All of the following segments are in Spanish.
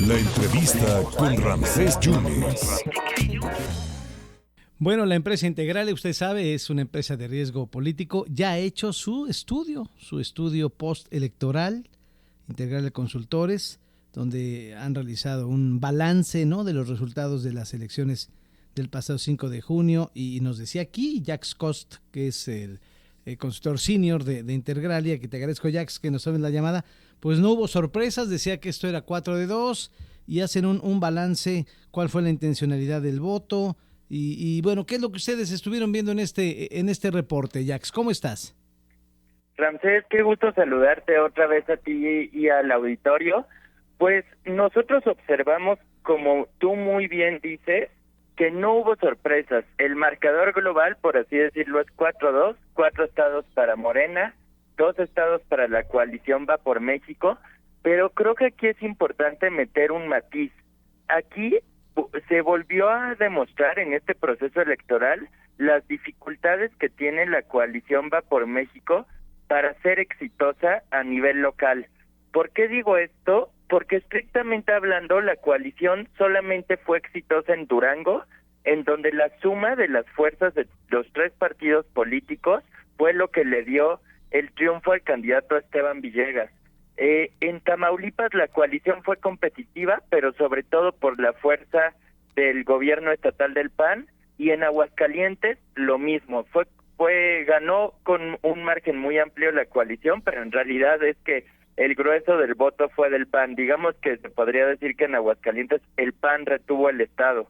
La entrevista con Ramsés Yunes. Bueno, la empresa Integrale, usted sabe, es una empresa de riesgo político. Ya ha hecho su estudio postelectoral, Integrale Consultores, donde han realizado un balance, ¿no?, de los resultados de las elecciones del pasado 5 de junio. Y nos decía aquí Jax Cost, que es el consultor senior de Integralia, que te agradezco, Jax, que nos tomes la llamada. Pues no hubo sorpresas, decía que esto era 4-2 y hacen un balance, cuál fue la intencionalidad del voto y bueno, ¿qué es lo que ustedes estuvieron viendo en este reporte, Jax? ¿Cómo estás? Ramsés, qué gusto saludarte otra vez a ti y al auditorio. Pues nosotros observamos, como tú muy bien dices, que no hubo sorpresas. El marcador global, por así decirlo, es 4-2, 4 estados para Morena, 2 estados para la coalición Va por México, pero creo que aquí es importante meter un matiz. Aquí se volvió a demostrar en este proceso electoral las dificultades que tiene la coalición Va por México para ser exitosa a nivel local. ¿Por qué digo esto? Porque estrictamente hablando, la coalición solamente fue exitosa en Durango, en donde la suma de las fuerzas de los 3 partidos políticos fue lo que le dio el triunfo al candidato Esteban Villegas. En Tamaulipas la coalición fue competitiva, pero sobre todo por la fuerza del gobierno estatal del PAN, y en Aguascalientes lo mismo, ganó con un margen muy amplio la coalición, pero en realidad es que el grueso del voto fue del PAN. Digamos que se podría decir que en Aguascalientes el PAN retuvo el estado.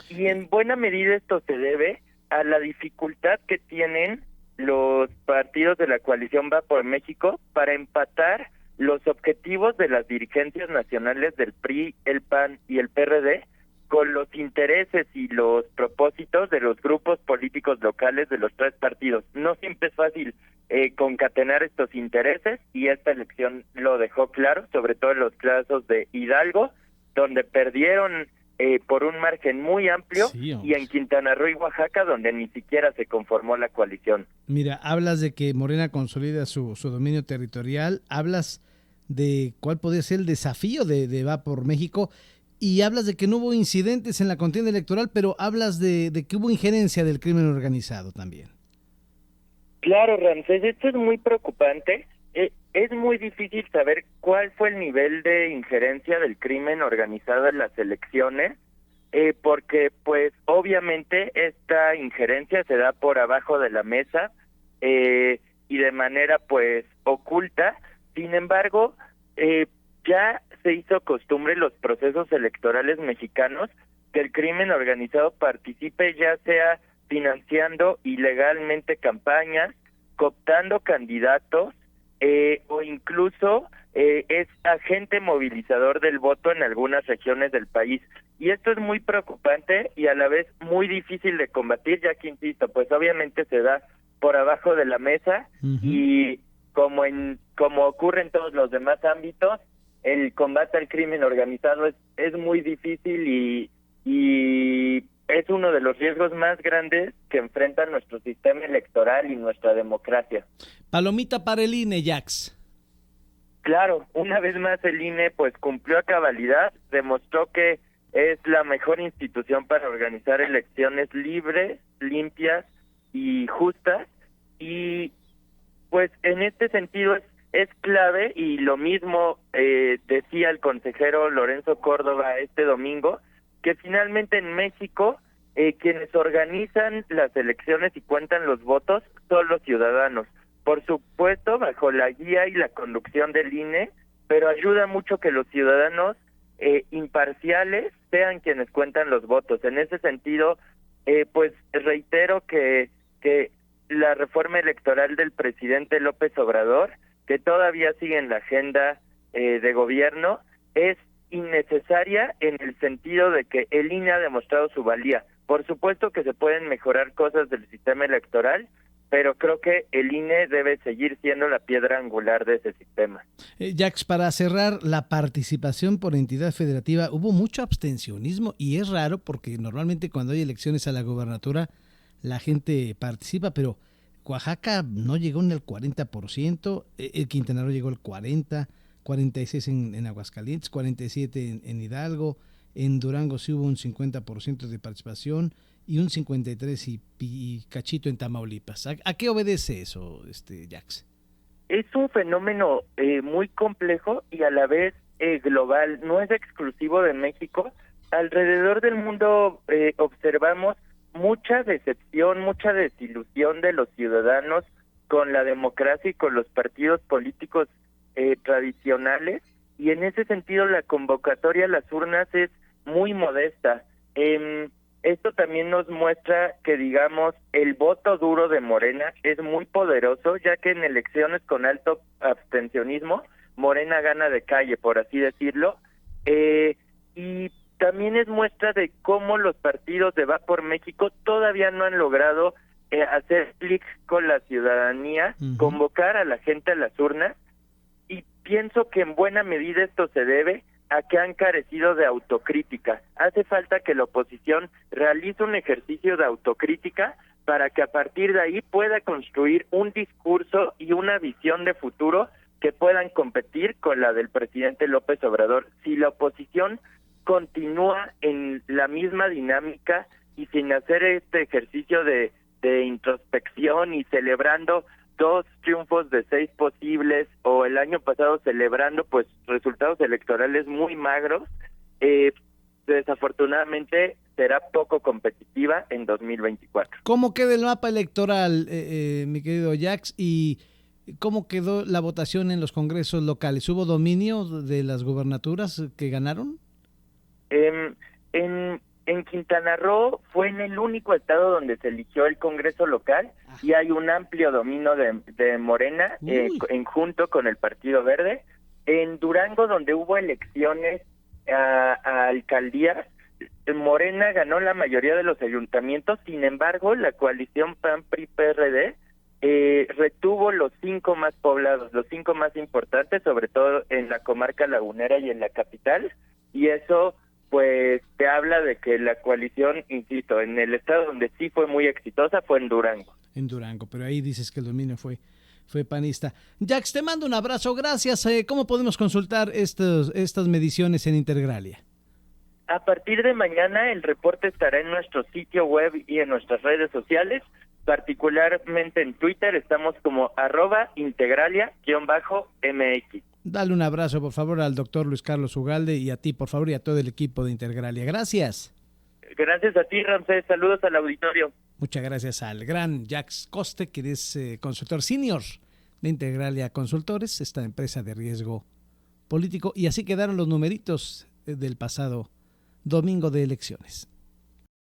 Y en buena medida esto se debe a la dificultad que tienen los partidos de la coalición Va por México para empatar los objetivos de las dirigencias nacionales del PRI, el PAN y el PRD con los intereses y los propósitos de los grupos políticos locales de los 3 partidos. No siempre es fácil concatenar estos intereses, y esta elección lo dejó claro, sobre todo en los casos de Hidalgo, donde perdieron por un margen muy amplio, sí, y en Quintana Roo y Oaxaca, donde ni siquiera se conformó la coalición. Mira, hablas de que Morena consolida su dominio territorial, hablas de cuál podría ser el desafío de Va por México, y hablas de que no hubo incidentes en la contienda electoral, pero hablas de que hubo injerencia del crimen organizado también. Claro, Ramsés, esto es muy preocupante. Es muy difícil saber cuál fue el nivel de injerencia del crimen organizado en las elecciones, porque pues obviamente esta injerencia se da por abajo de la mesa y de manera pues oculta. Sin embargo, ya se hizo costumbre en los procesos electorales mexicanos que el crimen organizado participe, ya sea financiando ilegalmente campañas, cooptando candidatos, o incluso es agente movilizador del voto en algunas regiones del país. Y esto es muy preocupante y a la vez muy difícil de combatir, ya que, insisto, pues obviamente se da por abajo de la mesa. Uh-huh. Y como ocurre en todos los demás ámbitos, el combate al crimen organizado es muy difícil y es uno de los riesgos más grandes que enfrenta nuestro sistema electoral y nuestra democracia. Palomita para el INE, Jax. Claro, una vez más el INE pues cumplió a cabalidad, demostró que es la mejor institución para organizar elecciones libres, limpias y justas, y pues en este sentido es clave, y lo mismo decía el consejero Lorenzo Córdoba este domingo, que finalmente en México quienes organizan las elecciones y cuentan los votos son los ciudadanos. Por supuesto, bajo la guía y la conducción del INE, pero ayuda mucho que los ciudadanos imparciales sean quienes cuentan los votos. En ese sentido, pues reitero que la reforma electoral del presidente López Obrador, que todavía sigue en la agenda de gobierno, es innecesaria en el sentido de que el INE ha demostrado su valía. Por supuesto que se pueden mejorar cosas del sistema electoral, pero creo que el INE debe seguir siendo la piedra angular de ese sistema. Jax, para cerrar, la participación por entidad federativa, hubo mucho abstencionismo, y es raro porque normalmente cuando hay elecciones a la gobernatura la gente participa, pero Oaxaca no llegó ni al 40%, el Quintana Roo llegó al 40%, 46 en Aguascalientes, 47 en Hidalgo, en Durango sí hubo un 50% de participación y un 53 y cachito en Tamaulipas. ¿A qué obedece eso, Jax? Es un fenómeno muy complejo y a la vez global, no es exclusivo de México. Alrededor del mundo observamos mucha decepción, mucha desilusión de los ciudadanos con la democracia y con los partidos políticos tradicionales, y en ese sentido la convocatoria a las urnas es muy modesta. Esto también nos muestra que, digamos, el voto duro de Morena es muy poderoso, ya que en elecciones con alto abstencionismo, Morena gana de calle, por así decirlo, y también es muestra de cómo los partidos de Va por México todavía no han logrado hacer clic con la ciudadanía, convocar a la gente a las urnas, y pienso que en buena medida esto se debe a que han carecido de autocrítica. Hace falta que la oposición realice un ejercicio de autocrítica para que a partir de ahí pueda construir un discurso y una visión de futuro que puedan competir con la del presidente López Obrador. Si la oposición continúa en la misma dinámica y sin hacer este ejercicio de introspección y celebrando 2 triunfos de 6 posibles, o el año pasado celebrando pues resultados electorales muy magros, desafortunadamente será poco competitiva en 2024. ¿Cómo queda el mapa electoral, mi querido Jax? ¿Y cómo quedó la votación en los congresos locales? ¿Hubo dominio de las gubernaturas que ganaron? En Quintana Roo fue en el único estado donde se eligió el Congreso local y hay un amplio dominio de Morena en junto con el Partido Verde. En Durango, donde hubo elecciones a alcaldías, Morena ganó la mayoría de los ayuntamientos. Sin embargo, la coalición PAN-PRI-PRD retuvo los 5 más poblados, los 5 más importantes, sobre todo en la comarca lagunera y en la capital, y eso pues te habla de que la coalición, insisto, en el estado donde sí fue muy exitosa fue en Durango. En Durango, pero ahí dices que el dominio fue panista. Jax, te mando un abrazo, gracias. ¿Cómo podemos consultar estas mediciones en Integralia? A partir de mañana el reporte estará en nuestro sitio web y en nuestras redes sociales, particularmente en Twitter estamos como @integralia_mx. Dale un abrazo, por favor, al doctor Luis Carlos Ugalde y a ti, por favor, y a todo el equipo de Integralia. Gracias. Gracias a ti, Ramsés. Saludos al auditorio. Muchas gracias al gran Jax Coste, que es consultor senior de Integralia Consultores, esta empresa de riesgo político. Y así quedaron los numeritos del pasado domingo de elecciones.